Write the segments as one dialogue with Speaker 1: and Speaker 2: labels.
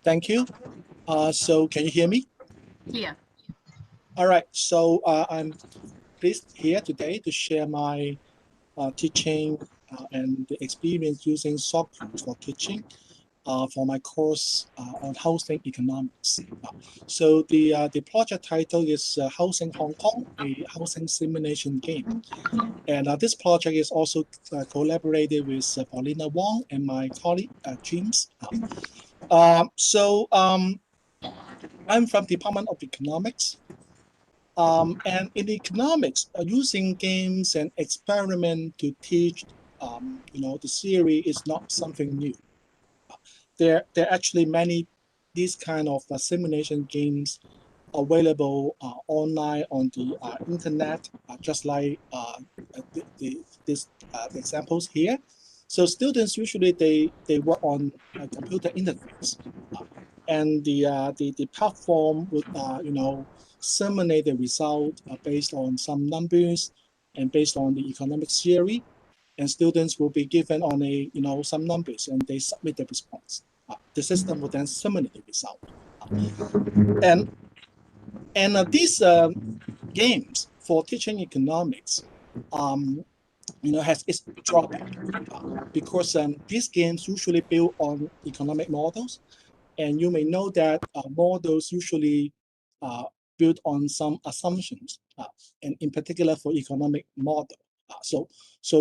Speaker 1: Thank you. So can you hear me?
Speaker 2: Yeah.
Speaker 1: All right. So I'm pleased here today to share my teaching and the experience using Socrates for teaching for my course on housing economics. So the project title is Housing Hong Kong, a housing simulation game. And this project is also collaborated with Paulina Wong and my colleague James. I'm from Department of Economics. And in economics, using games and experiment to teach, the theory is not something new. There are actually many these kind of simulation games available online on the internet, just like these examples here. So students usually they work on a computer interface, and the platform would simulate the result based on some numbers and based on the economic theory, and students will be given on some numbers and they submit the response. The system will then simulate the result, and these games for teaching economics has its drawback because these games usually build on economic models, and you may know that models usually build on some assumptions, and in particular for economic model. So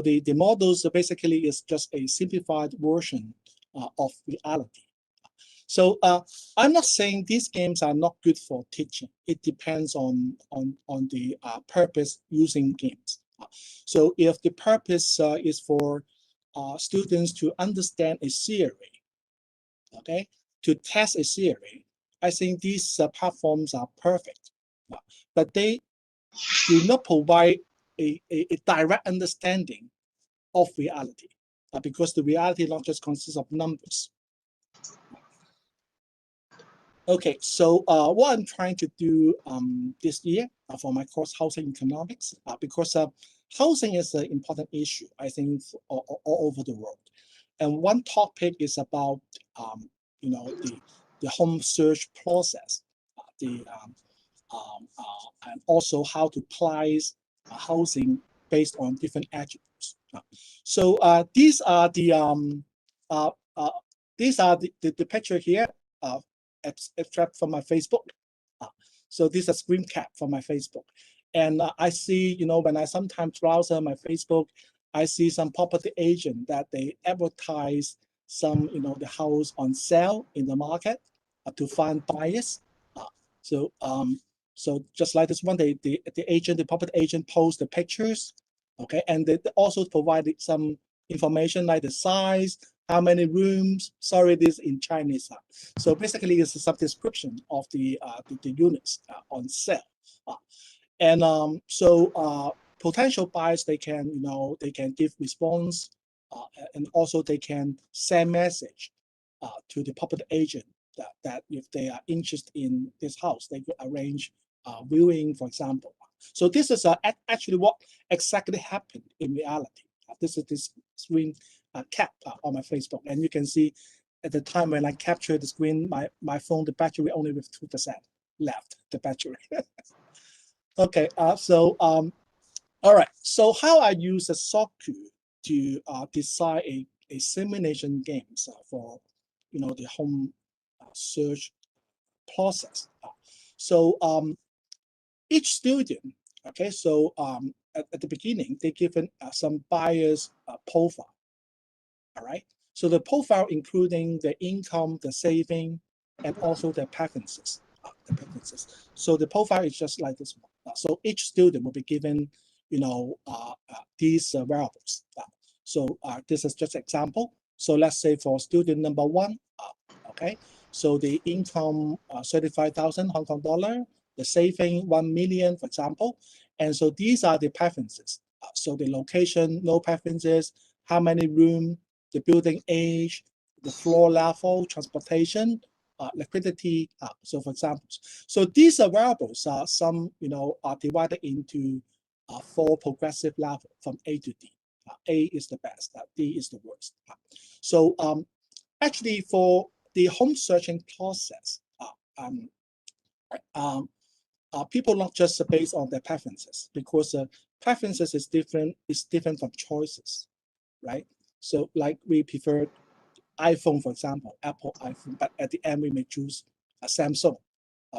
Speaker 1: the models basically is just a simplified version of reality. So I'm not saying these games are not good for teaching. It depends on the purpose using games. So if the purpose is for students to understand a theory, okay, to test a theory, I think these platforms are perfect. But they do not provide a direct understanding of reality, because the reality not just consists of numbers. Okay, so what I'm trying to do this year for my course Housing Economics, because housing is an important issue, I think, all over the world. And one topic is about the home search process, and also how to price housing based on different attributes. So these are the picture here, extract from my Facebook. So this is a screen cap from my Facebook, and I see, when I sometimes browse on my Facebook, I see some property agent that they advertise some, the house on sale in the market to find buyers. So just like this one, the property agent posts the pictures, okay, and they also provided some information like the size, how many rooms. Sorry, this in Chinese. So basically, it's some description of the units on sale, and so potential buyers, they can give response, and also they can send message to the property agent that if they are interested in this house, they could arrange viewing, for example. So this is actually what exactly happened in reality. This is this screen cap on my Facebook, and you can see at the time when I captured the screen, my phone, the battery only with 2% left, the battery. Okay, all right. So how I use a software to design a simulation games for the home search process. So each student, okay, so at the beginning, they given some buyer's profile. All right. So the profile including the income, the saving, and also their preferences. So the profile is just like this one. So each student will be given, these variables. So this is just example. So let's say for student number 1, okay. So the income 35,000 Hong Kong dollar, the saving 1 million, for example. And so these are the preferences. So the location, no preferences, how many room, the building age, the floor level, transportation, liquidity. So for example, so these are variables are some, are divided into 4 progressive levels from A to D. A is the best, D is the worst. So actually for the home searching process, people not just based on their preferences, because preferences is different from choices, right? So like we prefer iPhone, for example, Apple iPhone, but at the end we may choose a Samsung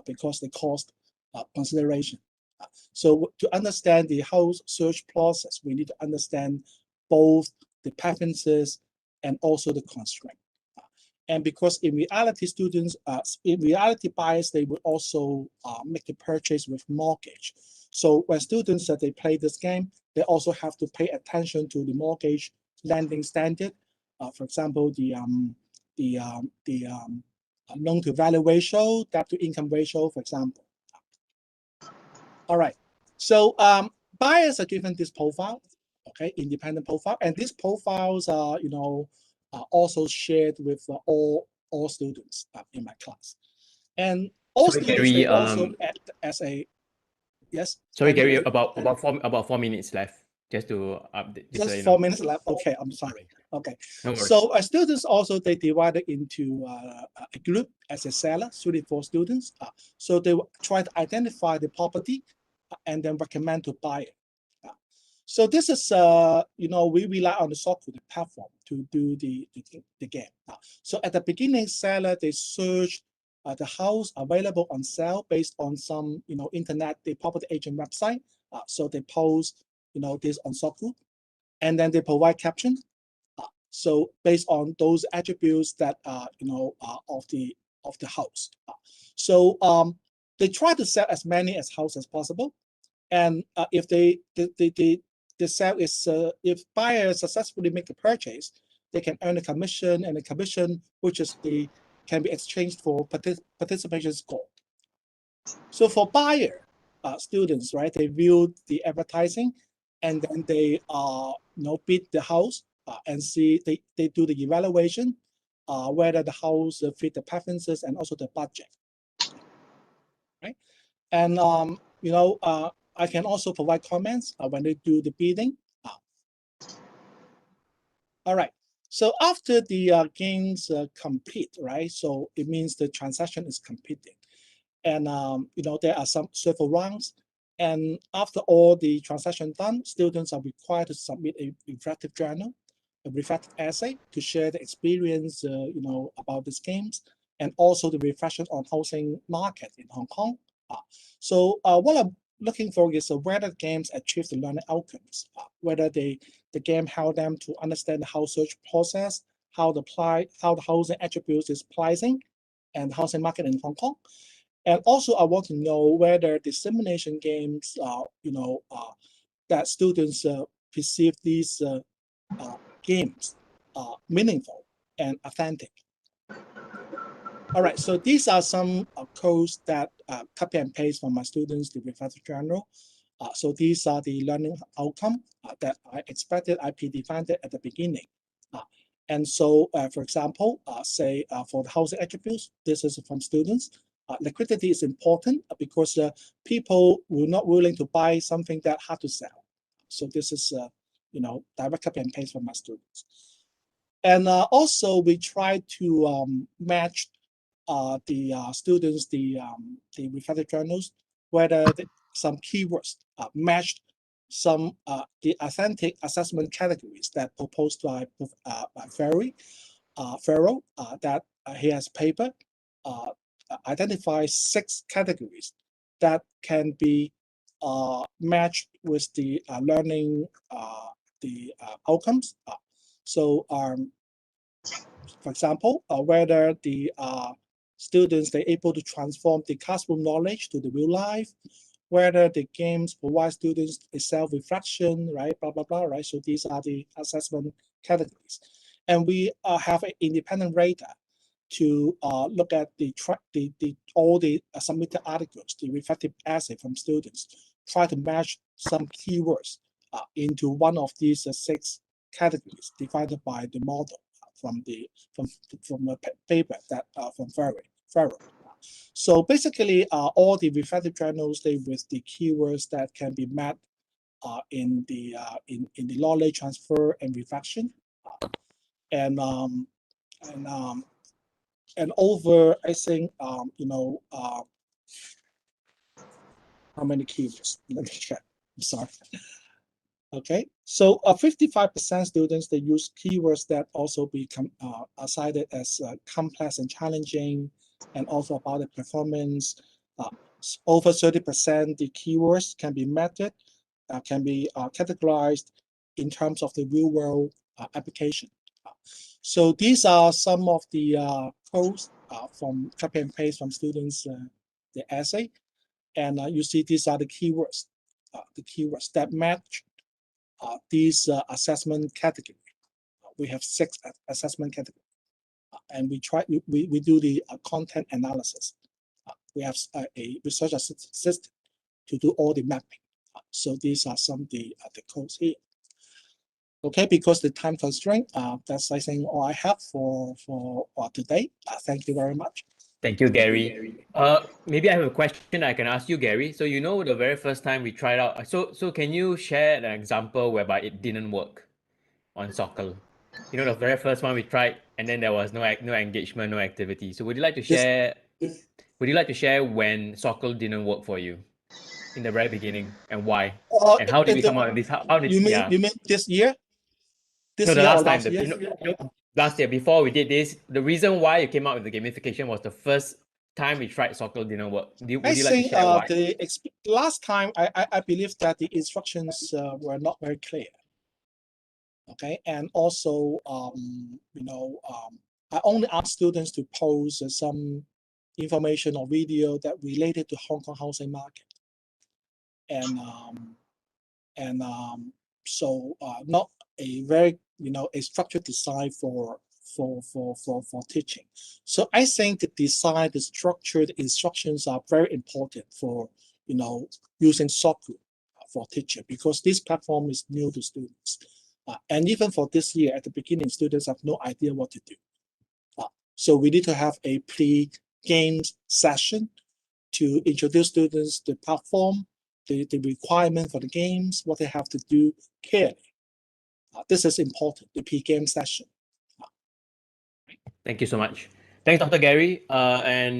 Speaker 1: because the cost consideration. So to understand the house search process, we need to understand both the preferences and also the constraint. And because in reality, buyers, they would also make a purchase with mortgage. So when students they play this game, they also have to pay attention to the mortgage lending standard. For example, the loan to value ratio, debt to income ratio, for example. All right. So buyers are given this profile, okay, independent profile, and these profiles are, also shared with all students in my class, and all
Speaker 2: Sorry,
Speaker 1: students
Speaker 2: Gary,
Speaker 1: they also act as a yes.
Speaker 2: Sorry, Gary, about 4 minutes left. Just to update.
Speaker 1: Just 4 minutes left. Okay, I'm sorry. Okay,
Speaker 2: no worries.
Speaker 1: So students also they divided into a group as a seller, 34 students. So they try to identify the property and then recommend to buy it. So this is, we rely on the software, the platform to do the game. So at the beginning, seller, they search the house available on sale based on some, internet, the property agent website. So they post, this on software, and then they provide caption. So based on those attributes that of the house. So they try to sell as many as house as possible. And if the sale is if buyers successfully make a purchase, they can earn a commission, and a commission which is can be exchanged for participation score. So for buyer students, right, they view the advertising, and then they bid the house and see they do the evaluation whether the house fit the preferences and also the budget, right? And I can also provide comments when they do the bidding. All right. So after the games complete, right? So it means the transaction is completed, and there are some several rounds. And after all the transaction done, students are required to submit a reflective journal, a reflective essay to share the experience, about these games, and also the reflection on housing market in Hong Kong. So what I'm looking for is whether games achieve the learning outcomes, whether the game help them to understand the house search process, how the housing attributes is pricing, and housing market in Hong Kong. And also, I want to know whether the simulation games, that students perceive these games meaningful and authentic. All right, so these are some codes that copy and paste from my students to reflective journal. So these are the learning outcome that I expected I predefined it at the beginning. And so, for example, say for the housing attributes, this is from students. Liquidity is important because people were not willing to buy something that hard to sell. So this is, direct copy and paste from my students. And also, we try to match the students, the reflective journals, whether some keywords matched some the authentic assessment categories that proposed by Farrell, that he has paper identify 6 categories that can be matched with the learning outcomes. So for example, whether the students they're able to transform the classroom knowledge to the real life, whether the games provide students a self-reflection, right? Blah blah blah, right? So these are the assessment categories, and we have an independent rater to look at all the submitted articles, the reflective essay from students, try to match some keywords into one of these 6 categories defined by the model from the paper that from Farrell. So basically, all the reflective journals they with the keywords that can be met in the knowledge transfer and reflection, and and over, I think, how many keywords? Let me check. I'm sorry. Okay, so 55% students, they use keywords that also become cited as complex and challenging, and also about the performance. Over 30%, the keywords can be measured, can be categorized in terms of the real world application. So these are some of the codes from copy and paste from students, the essay. And you see these are the keywords that match these assessment categories. We have 6 assessment categories, and we do the content analysis. We have a research assistant to do all the mapping. So these are some of the codes here. Okay, because the time constraint, that's I think all I have for today. Thank you very much.
Speaker 2: Thank you, Gary. Maybe I have a question I can ask you, Gary. So you know the very first time we tried out, so can you share an example whereby it didn't work on Sockle? You know, the very first one we tried, and then there was no engagement, no activity. So would you like to share? Would you like to share when Sockle didn't work for you in the very beginning, and why? And how did we come out of this? How did
Speaker 1: you mean this year?
Speaker 2: No, the last time, last year before we did this, the reason why you came out with the gamification was the first time we tried Sockle didn't work. Would you like to share why?
Speaker 1: Last time, I believe that the instructions were not very clear. Okay, and also, I only asked students to post some information or video that related to Hong Kong housing market, and so not a very a structured design for teaching. So I think the design, the structured instructions are very important for using Sockle for teaching, because this platform is new to students. And even for this year, at the beginning, students have no idea what to do. So we need to have a pre-game session to introduce students to the platform, the requirement for the games, what they have to do clearly. This is important, the pre-game session.
Speaker 2: Thank you so much. Thanks, Dr. Gary. And